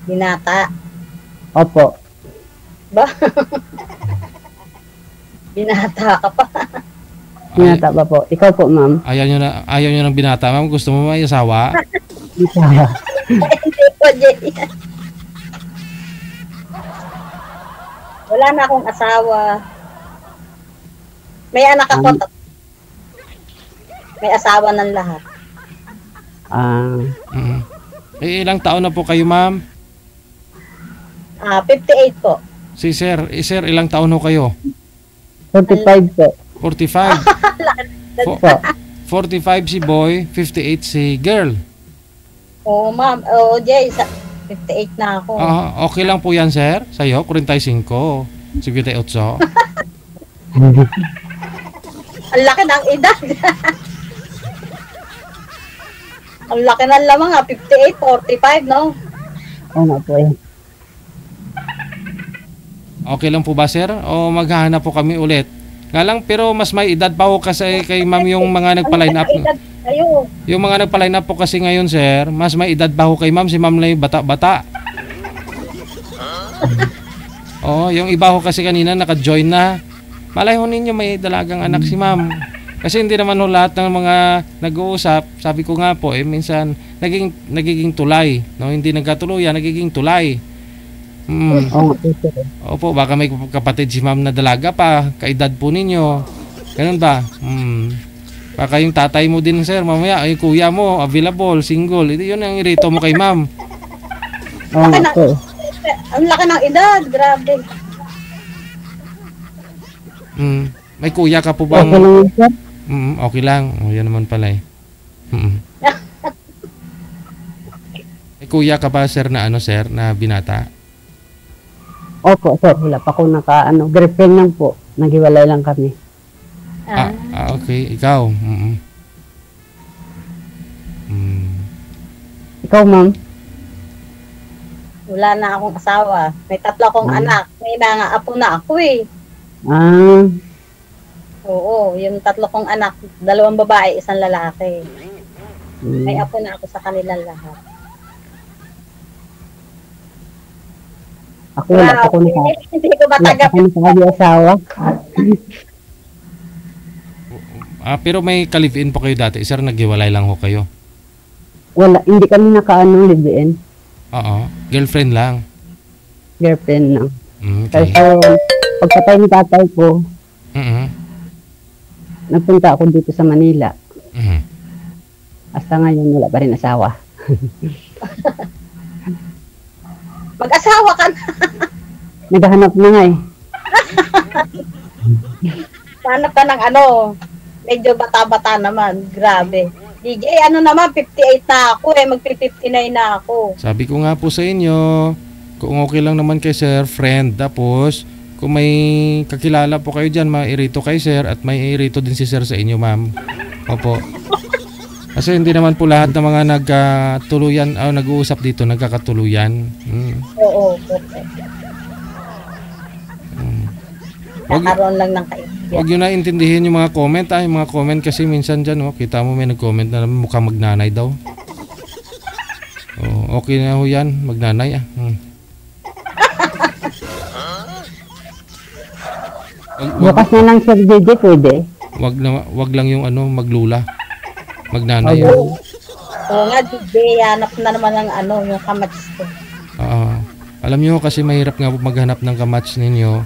Binata. Opo. Ba? Binata ka pa. Binata pa po. Ikaw po, ma'am. Ayaw nyo ng binata, ma'am. Gusto mo may asawa? Hindi po, Jay. Wala na akong asawa. May anak ako. May asawa ng lahat. Ilang taon na po kayo, ma'am? 58 po. Si sir, ilang taon ho kayo? 45 po. 45. Po. 45 si boy, 58 si girl. Oo, ma'am. Oo, Jay. 58 na ako. Okay lang po yan, sir? Sa'yo, 45, 58. Ang laki ng edad. Ang laki ng lamang 58, 45, no? Oo nga po eh. Okay lang po ba, sir? O maghahanap po kami ulit? Nga lang, pero mas may edad pa ho kasi kay ma'am yung mga nagpa-line up. Yung mga nagpa-line up po kasi ngayon, sir, mas may edad pa ho kay ma'am. Si ma'am na yung bata-bata. Yung iba ho kasi kanina naka-join na. Malay ho ninyo may dalagang anak si ma'am. Kasi hindi naman ho lahat ng mga nag-uusap, sabi ko nga po, minsan nagiging tulay. No? Hindi nagkatuluyan, nagiging tulay. Opo, baka may kapatid si ma'am na dalaga pa, kaedad po ninyo. Ganun ba? Baka yung tatay mo din, sir, mamaya, ay kuya mo, available, single. Yun ang irito mo kay ma'am. Ang laki ng edad, grabe. May kuya ka po bang... Okay lang. Yan naman pala eh. May kuya ka ba, sir, na sir, na binata? Opo, sir. Wala pa akong girlfriend lang po. Naghiwalay lang kami. Okay. Ikaw? Ikaw, ma'am? Wala na akong asawa. May 3 akong anak. May mga apo na ako eh. Oo, yung 3 kong anak. 2 babae, 1 lalaki. May apo na ako sa kanilang lahat. Ako wala pa akong hindi ko matanggap. Wala pa akong asawa. Pero may ka-live-in po kayo dati. Sir, naghiwalay lang ho kayo? Wala, hindi kami live-in. Girlfriend lang? Girlfriend lang. Okay. So, pagkatay ni tatay ko, nagpunta ako dito sa Manila. Hasta ngayon, wala pa rin asawa. Mag-asawa ka na. Naghahanap na nga eh. Hanap ka ng medyo bata-bata naman. Grabe. DJ, naman, 58 na ako eh. Mag-59 na ako. Sabi ko nga po sa inyo, kung okay lang naman kay sir, friend. Tapos, kung may kakilala po kayo dyan, mairito kay sir at may irito din si sir sa inyo, ma'am. Opo. Kasi hindi naman po lahat ng mga nagkatuluyan o nag-uusap dito nagkakatuluyan. Oo, perfect. Nakaroon lang ng kaibigan. Huwag nyo na intindihin yung mga comment. Yung mga comment kasi minsan dyan, kita mo may nag-comment na naman mukhang magnanay daw. Okay na ho yan, magnanay. Bukas na lang sir JJ, pwede? Wag lang yung maglula. Magnanay. Oo nga, DJ, hanap na naman ng yung kamats ko. Alam nyo kasi mahirap nga maghanap ng kamats ninyo.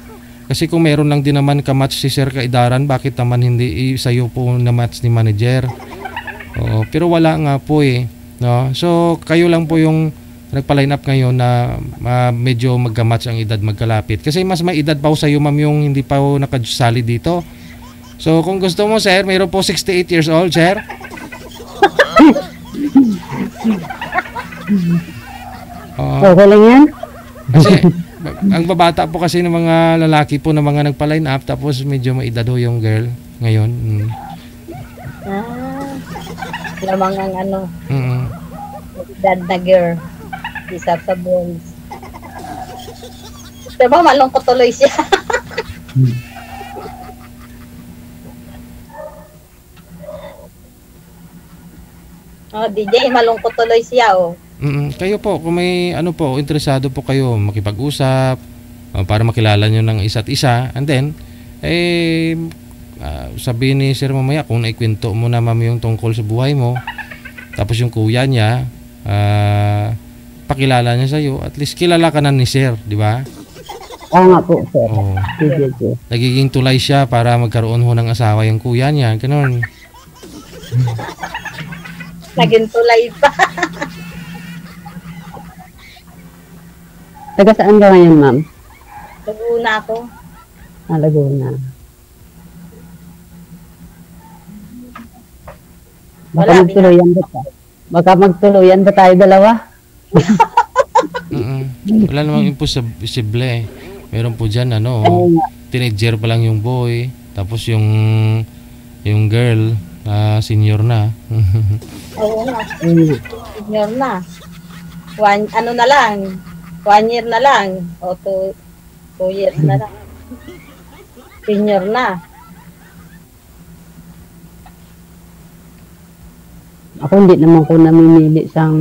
Kasi kung meron lang din naman kamats si Sir Kaidaran, bakit naman hindi sa'yo po na match ni manager? Pero wala nga po eh. No? So kayo lang po yung nagpa-line up ngayon na medyo magka-match ang edad magkalapit. Kasi mas may edad pa po sa'yo ma'am yung hindi pa po nakasali dito. So kung gusto mo sir, mayroon po 68 years old sir. Okay lang yan? Kasi ang babata po kasi ng mga lalaki po na mga nagpa-line up tapos medyo may edad ho yung girl ngayon. Lamang ang edad na girl. Isa sa bones. Diba malungkot tuloy siya? DJ, malungkot tuloy siya Kayo po, kung may ano po, interesado po kayo makipag-usap para makilala nyo ng isa't isa, and then, sabihin ni Sir mamaya kung naikwento mo na ma'am yung tungkol sa buhay mo, tapos yung kuya niya, pakilala niya sa'yo, at least kilala ka na ni Sir, di ba? Oo nga po, sir. Oo. Sige, sir. Nagiging tulay siya para magkaroon ho ng asawa yung kuya niya, ganun. Naging tulay pa. Taga saan ka ngayon, ma'am? Nag-una ako. Laguna. Baka Wala, magtuluyan ba tayo? Baka magtuluyan ba tayo dalawa? Wala namang imposible eh. Meron po dyan, Oo nga. teenager pa lang yung boy, tapos yung girl, senior na. Oo nga. Mm. Senior na. Ano na lang. 1 year na lang. O 2 years na lang. Senior na. Ako hindi naman ko namimili sang...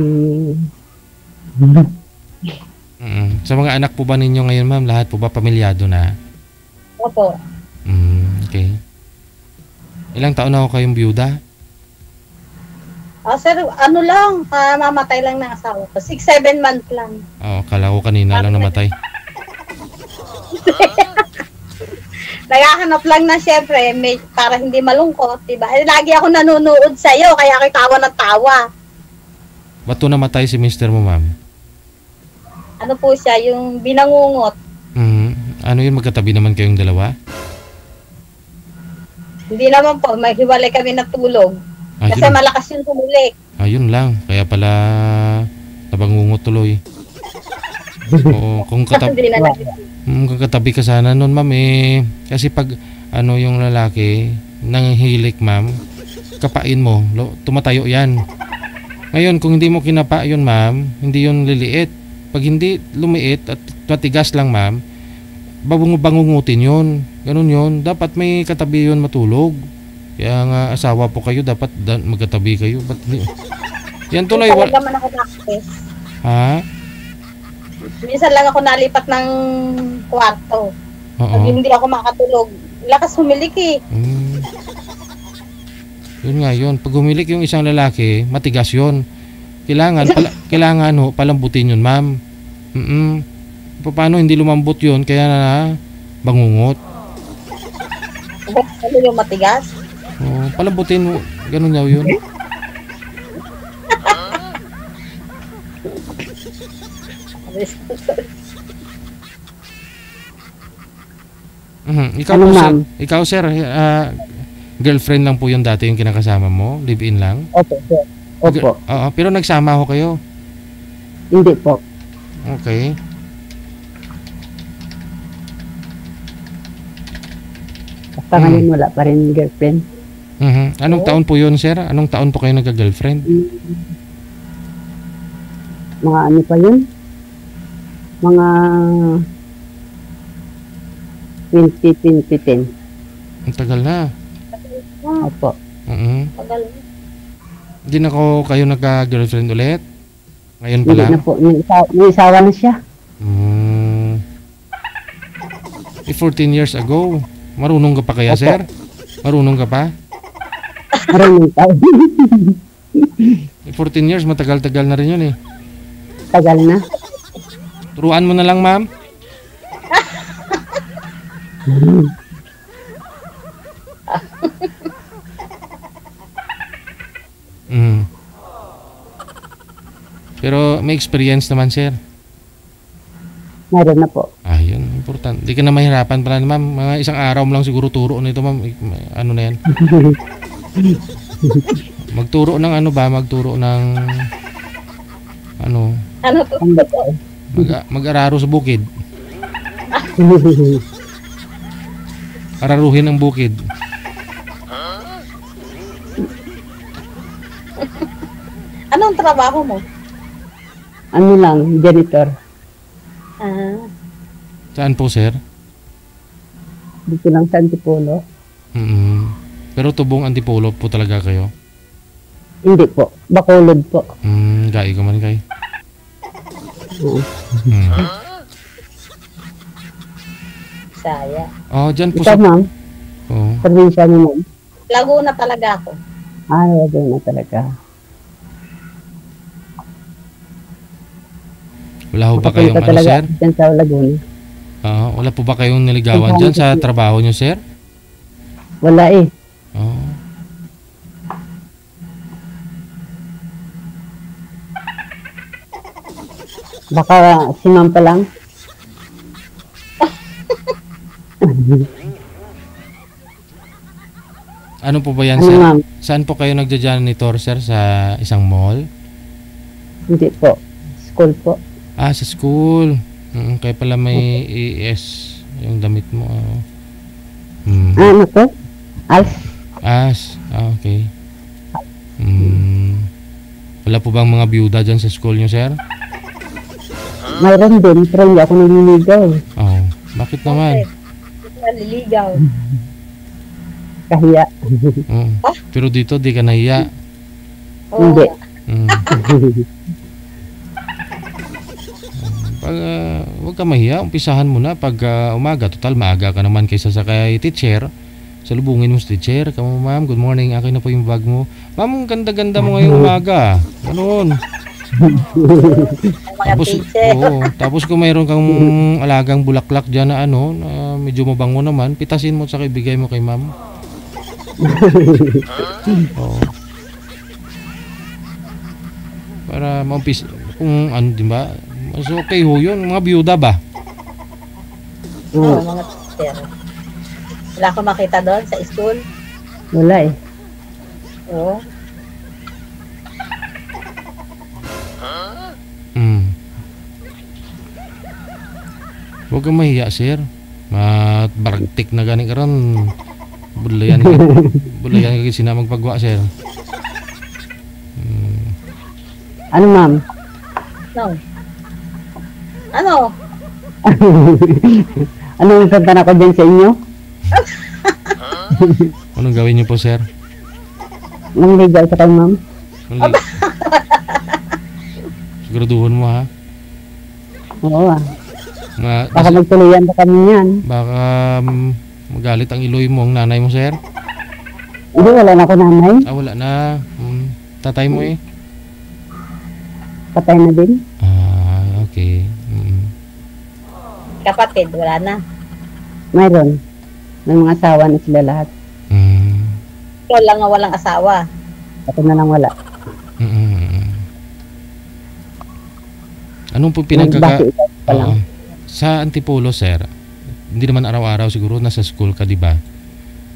Sa mga anak po ba ninyo ngayon, ma'am, lahat po ba pamilyado na? Opo. Okay. Ilang taon na ako kayong byuda? Sir, ano lang, mamatay lang ng asawa ko. 6-7 months lang. Kala ko kanina lang namatay. Naghahanap lang na syempre, para hindi malungkot, diba? Lagi ako nanonood sa'yo, kaya ako tawa ng tawa. Ba't to namatay si mister mo, ma'am? Ano po siya, yung binangungot. Ano yun, magkatabi naman kayong dalawa? Hindi naman po, may hiwalay kami natulog. Kasi Ayun, malakas yung tumulik. ayun lang. Kaya pala nabangungot tuloy. Oo, kung Hindi na lang. kung katabi ka sana nun, ma'am, kasi pag yung lalaki nanghihilik, ma'am, kapain mo, tumatayo yan. Ngayon, kung hindi mo kinapa yun, ma'am, hindi yun liliit. Pag hindi lumiit at matigas lang, ma'am, bangungutin yun. Ganun yun. Dapat may katabi yun matulog. Kaya nga, asawa po kayo, dapat magkatabi kayo. Ba't hindi? Yan tulay. Minsan lang naman ako nakakis. Ha? Minsan lang ako nalipat ng kwarto. Oo. Pag hindi ako makatulog, lakas humilik eh. Yun nga yun. Pag humilik yung isang lalaki, matigas yun. Kailangan palambutin yun, ma'am. Paano hindi lumambot yun? Kaya na bangungot. Ano yung matigas? Palambutin mo. Ganun daw yun. Ikaw, Ano, po, sir, ma'am? ikaw, sir, girlfriend lang po yung dati yung kinakasama mo? Live-in lang? Opo, sir. Opo. Oo, pero nagsama ho kayo? Hindi po. Okay. Basta ngayon wala pa rin girlfriend. Anong taon po yun, sir? Anong taon po kayo nagka-girlfriend? Mga ano pa yun? Mga 2010. Ang tagal na. Opo. Tagal. Hindi na kayo nagka-girlfriend ulit? Ngayon pa Hindi lang? na po. May isawa na siya. 14 years ago. Marunong ka pa kaya, Opo. sir? Marunong ka pa? Maraming tao. 14 years, matagal-tagal na rin yun eh. Tagal na. Turuan mo na lang, ma'am. Pero may experience naman, sir. Meron na po. Ayun, important. Di ka na mahirapan pala, ma'am. Mga isang araw mo lang siguro turo nito, ma'am. Ano na yan? Magturo ng ano ba? Magturo ng ano? Ano to? Mag-araro sa bukid. Araruhin ang bukid. Anong trabaho mo? Ano lang, janitor. Saan po, sir? Dito lang sa Antipolo. Pero tubong Antipolo po talaga kayo? Hindi po. Bacolod po. Gai ka man kay. Oo. Hmm. Bisaya. Oh, dyan po Ikaw, sa... ma'am, Oh. probinsya niyo, ma'am? Laguna talaga ako. Doon na talaga. Wala ho ba kayong Papunta ano, talaga sir? dyan sa Laguna. Wala po ba kayong niligawan dyan sa trabaho nyo, sir? Wala eh. Oh. Baka si ma'am pa lang. Ano po ba yan, Ano, sir? ma'am? Saan po kayo nagja-janitor, sir? Sa isang mall? Hindi po. School po. Ah, sa school. Kaya pala may ES yung damit mo. Ano po? Alf. Okay. Wala po bang mga byuda dyan sa school nyo, sir? Mayroon din, pero hindi ako naliligaw. Oh, bakit naman? Naliligaw. Kahiya. Pero dito, di ka nahiya. Oo. Hindi. Huwag ka mahiya, umpisahan mo na pag umaga. Total, maaga ka naman kaysa sa kay teacher. Salubungin mo si teacher. Kamu, ma'am, good morning. Akin na po yung bag mo. Ma'am, ang ganda-ganda mo ngayong umaga. Ganoon. Mga teacher. Tapos kung mayroon kang alagang bulaklak dyan na na medyo mabango naman, pitasin mo at saka ibigay mo kay ma'am. Oo. Para maumpis kung di ba? Mas okay ho yun. Mga byuda ba? Oo, mga teacher. Wala akong makita doon sa school. Wala eh. Oo. Huwag kang mahiya, sir. Baragtik na gani ka ron. Bulayan ka sina magpagwa, sir. Ano, ma'am? No. Ano? Anong kanta ko dyan sa inyo? Anong gawin niyo po, sir? Mangligaw sa kay ma'am? Siguraduhin mo, ha? Oo ah. Baka magtuluyan pa kami yan. Baka magalit ang iloy mo, ang nanay mo, sir? Hindi, wala na ako nanay. Wala na. Tatay mo eh. Patay na din. Okay. Kapatid, wala na. Mayroon. May mga asawa na sila lahat. Ikaw lang nga walang asawa. Ako na lang wala. Anong po Bakit ikaw pa lang? Sa Antipolo, sir, hindi naman araw-araw siguro, nasa school ka, di ba?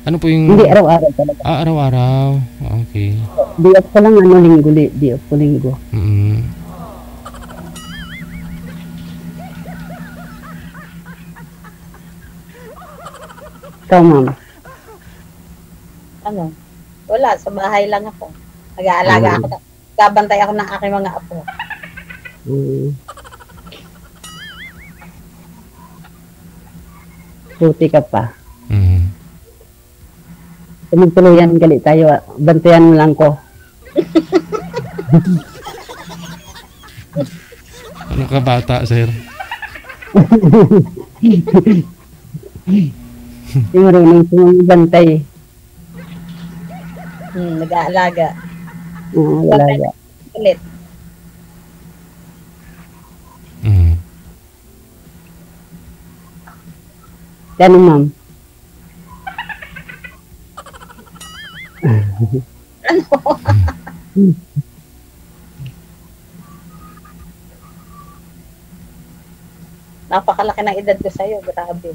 Ano po yung... Hindi, araw-araw talaga. Araw-araw. Okay. Di off ko lang, linggo. Di off ko linggo. Ikaw, ma'am? Ano? Wala, sa bahay lang ako. Nag-aalaga ako. Gabantay ako ng aking mga apo. Puti ka pa. Mm-hmm. Gali tayo. Bantayan mo lang ko. Ano ka bata, sir? Hindi marunong sumabantay. Nag-aalaga. Oo, alaga. Ulit. Ano, ma'am? Napakalaki ng edad ko sa'yo. Grabe.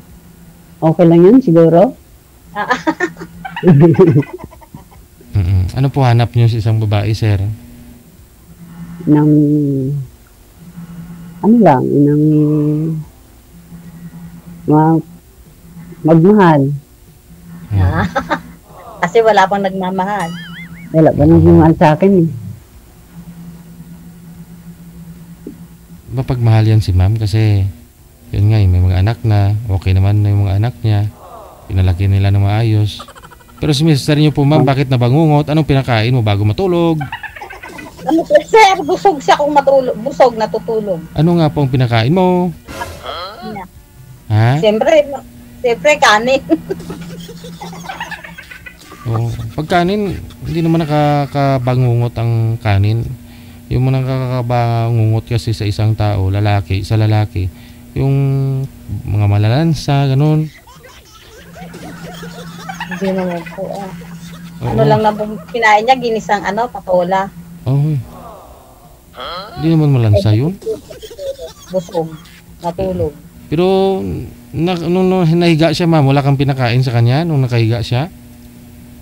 Okay lang yun, siguro? Ano po hanap niyo sa isang babae, sir? Nang... Ano lang, nang... Magmahal. Kasi wala pang nagmamahal. Wala pa nagmamahal sa akin eh. Mapagmahal yan si ma'am kasi yun nga, may mga anak na, okay naman na yung mga anak niya, pinalaki nila na maayos. Pero si mister niyo po, ma'am, bakit nabangungot? Anong pinakain mo bago matulog? Ano po, sir? Busog siya kung matulog. Busog, natutulog. Ano nga po ang pinakain mo? Ha? Siyempre, kanin. Oh, pag kanin, hindi naman nakakabangungot ang kanin. Yung mga nakakabangungot kasi sa isang tao, sa lalaki, yung mga malalansa, ganun. Hindi naman po. Oo. Ano lang na kinain niya, ginisang patola. Oh. Hindi naman malansa yun. Busog, natulog. Pero nung nahiga siya, ma'am, wala kang pinakain sa kanya nung nakahiga siya?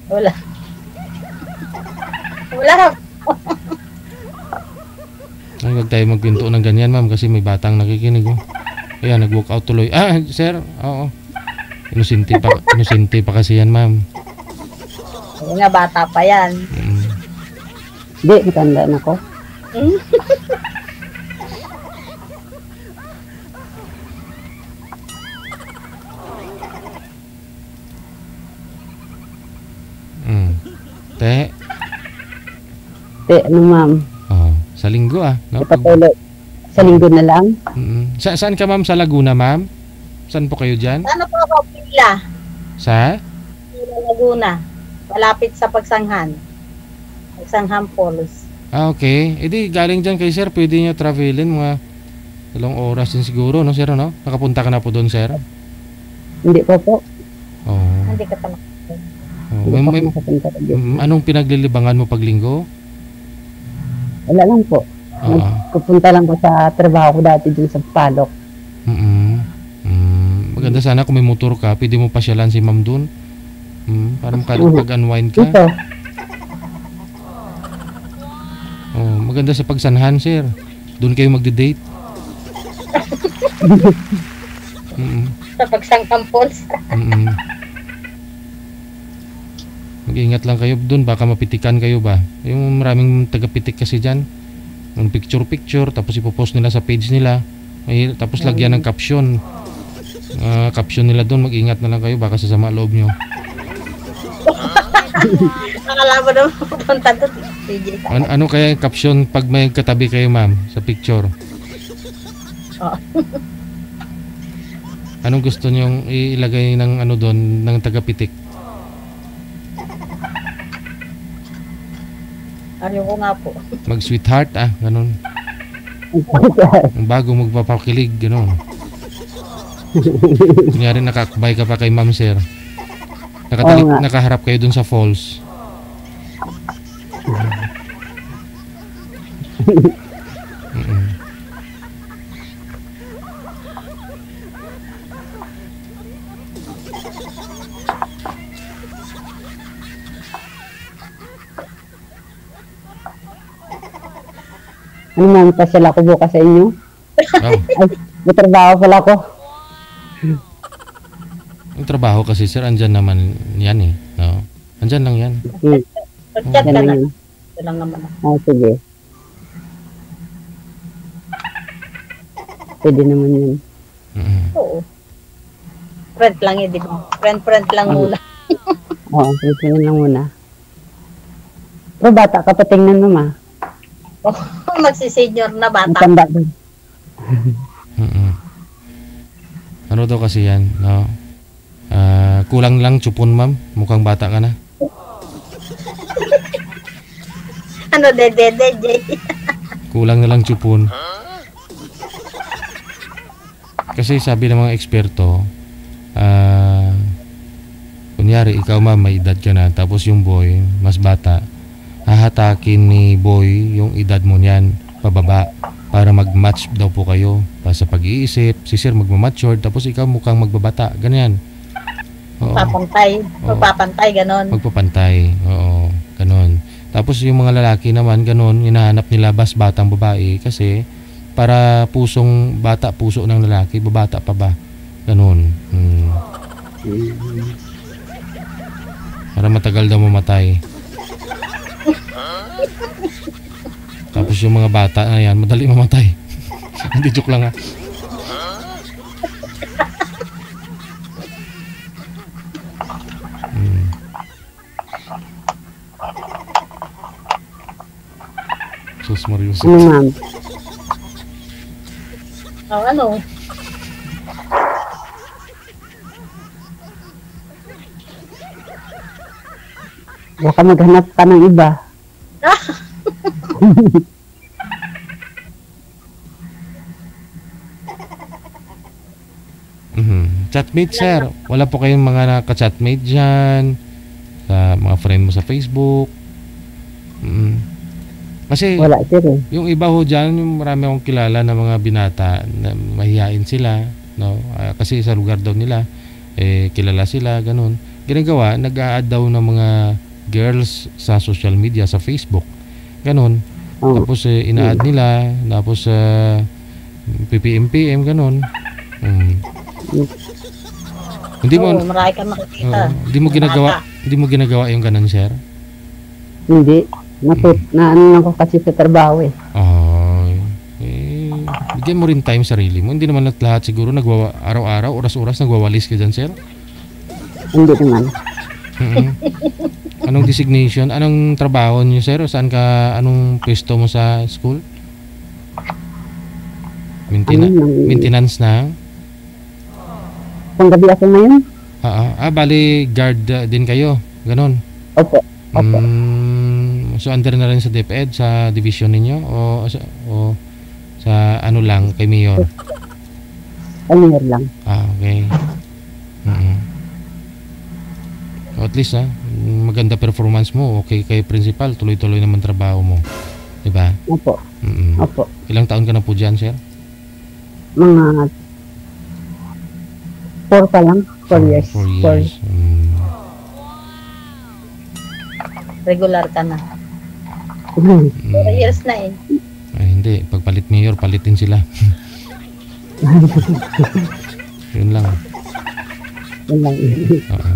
Wala. Wala. Ay, huwag tayo magpinto ng ganyan, ma'am, kasi may batang nakikinig. Oh. Kaya nag-walk out tuloy. Sir, oo. Inosente pa kasi yan, ma'am. Yung nga, bata pa yan. Hindi, matanda na ko. Te, Ano ma'am? sa linggo no? Ipatuloy. Sa linggo na lang? Saan ka, ma'am? Sa Laguna, ma'am? Saan po kayo dyan? Ano po ako, Pila? Sa? Pila, Laguna. Malapit sa Pagsanghan. Pagsanghan Falls. Okay. E di, galing dyan kay sir, pwede nyo travelin mga 2 oras din siguro, no, sir, no? Nakapunta ka na po doon, sir? Hindi pa po. Hindi ka tamak. Hindi pa ako makapunta pa dyan. Anong pinaglilibangan mo pag linggo? Wala lang po. Nagpupunta lang ko sa trabaho ko dati dun sa Palok. Maganda sana kung may motor ka, pwede mo pasyalan si ma'am doon. Para makapag-unwind ka. Ito. Maganda sa Pagsanhan, sir. Doon kayo magde-date. Sa Pagsanghan Falls. Mag-ingat lang kayo doon, baka mapitikan kayo ba. Yung maraming taga-pitik kasi dyan. Yung picture, tapos ipopost nila sa page nila. Tapos lagyan ng caption. Caption nila doon, mag-ingat na lang kayo, baka sasama loob nyo. Akala mo naman pupunta doon. Ano kaya yung caption pag may katabi kayo, ma'am, sa picture? Anong gusto nyong ilagay ng doon, ng taga-pitik? Ayoko nga po. Mag-sweetheart, ganun. Ang bago magpapakilig, ganun. Kunyari nakakbay ka pa kay ma'am, sir. Nakaharap kayo dun sa falls. Ano ma'am, pasala ko bukas sa inyo? Ay, may trabaho pala ko. Yung trabaho kasi, sir, andyan naman yan no? Andyan lang yan. Pagkat ka na. Ito lang naman. Sige. Pwede naman yun. Oo. Friend lang yun, di ba? Friend lang muna. Oo, friend lang muna. Pero bata ka pa, tingnan mo, ma. Magsi-senior na bata. Matanda din. Ano daw kasi yan, no? Kulang lang tsupon, ma'am. Mukhang bata ka na. Ano, dede, Kulang na lang tsupon. Kasi sabi ng mga eksperto, kunyari, ikaw, ma'am, may edad ka na, tapos yung boy, mas bata, hahatakin ni boy yung edad mo niyan, pababa, para mag-match daw po kayo. Sa pag-iisip, si sir magmamature, tapos ikaw mukhang magbabata, ganyan. Magpapantay, ganon. Magpapantay, oo, ganon. Tapos yung mga lalaki naman, ganon, hinahanap nila batang babae, kasi para pusong bata, puso ng lalaki, babata pa ba? Ganon. Para matagal daw mamatay. Tapos yung mga bata na yan, madali mamatay. Hindi, joke lang Mario Ano, Joseph. ma'am? Ano? Baka maghanap ka ng iba. Ah, Chatmate, sir. Wala po kayong mga naka-chatmate dyan, sa mga friend mo sa Facebook. Kasi Wala, sir eh. yung iba ho dyan, yung marami akong kilala na mga binata na mahihain sila, no? Kasi sa lugar daw nila, kilala sila, ganun. Ginagawa, nag-a-add daw ng mga girls sa social media, sa Facebook. Ganun. Oh. Tapos ina-add nila, tapos PPM, ganun. Hindi mo oo, marami kang makikita. hindi mo ginagawa yung ganun, sir? Hindi. Na ano lang ko kasi sa trabaho eh. Ay, bigyan mo rin time sarili mo. Hindi naman lahat siguro araw-araw, oras-oras nagwawalis ka dyan, sir? Hindi naman. Anong designation? Anong trabaho niyo, sir? Anong pwesto mo sa school? Maintenance na? Panggabi ako ngayon? Bali guard din kayo. Ganon. Opo. Opo. So under na rin sa DepEd, sa division ninyo? O sa ano lang, kay Mayor? Ano lang. Okay. So at least maganda performance mo. Okay kay principal, tuloy-tuloy naman trabaho mo. Diba? Opo. Opo. Ilang taon ka na po dyan, sir? Mga 4 pa lang. 4 years. 4 years. Regular ka na. 4 years na eh. Ay, hindi. Pagpalit mayor, palitin sila. Yun lang. Yun lang. Oo.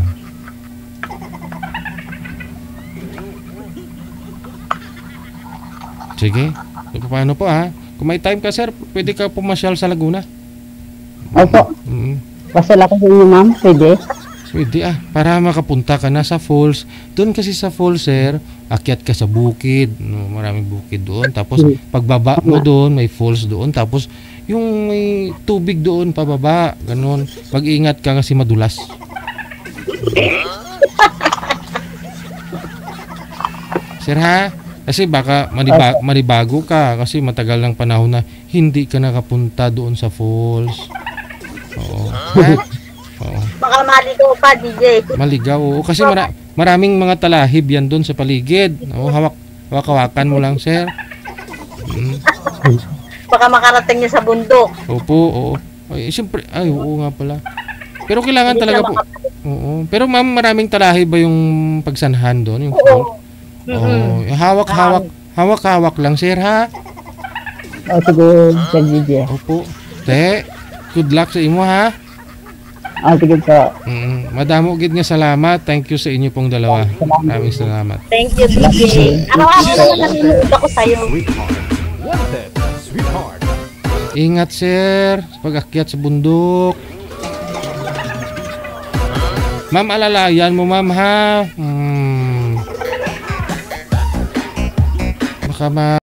Sige. So, paano po kung may time ka, sir, pwede ka pumasyal sa Laguna. Opo. Pasal ako sa inyo, ma'am. Pwede? Pwede para makapunta ka na sa falls. Doon kasi sa falls, sir, akyat ka sa bukid. No, maraming bukid doon. Tapos pagbaba mo doon, may falls doon. Tapos yung may tubig doon pababa. Ganon. Pag-ingat ka kasi madulas. Sir kasi baka manibago ka kasi matagal ng panahon na hindi ka nakapunta doon sa falls. Oo. Oo. Baka maligaw pa, DJ. Maligaw, oo. Kasi maraming mga talahib yan doon sa paligid. Oo, hawak-hawakan mo lang, sir. Baka makarating niya sa bundok. Opo, oo. Ay, siyempre, oo nga pala. Pero kailangan Hindi talaga ka po. Oo. Pero ma'am, maraming talahib ba yung pagsanhan doon? Yung oo. Hawak-hawak lang, sir, O, sige, Sir DJ. Opo. Good luck sa imo, O, sige po. Madamo gid nga salamat. Thank you sa inyo pong dalawa. Maraming salamat. Thank you, DJ. Araw-araw naman nanonood ako sa'yo. Ingat, sir, sa pag-akyat sa bundok. Ma'am, alalayan mo, ma'am, Baka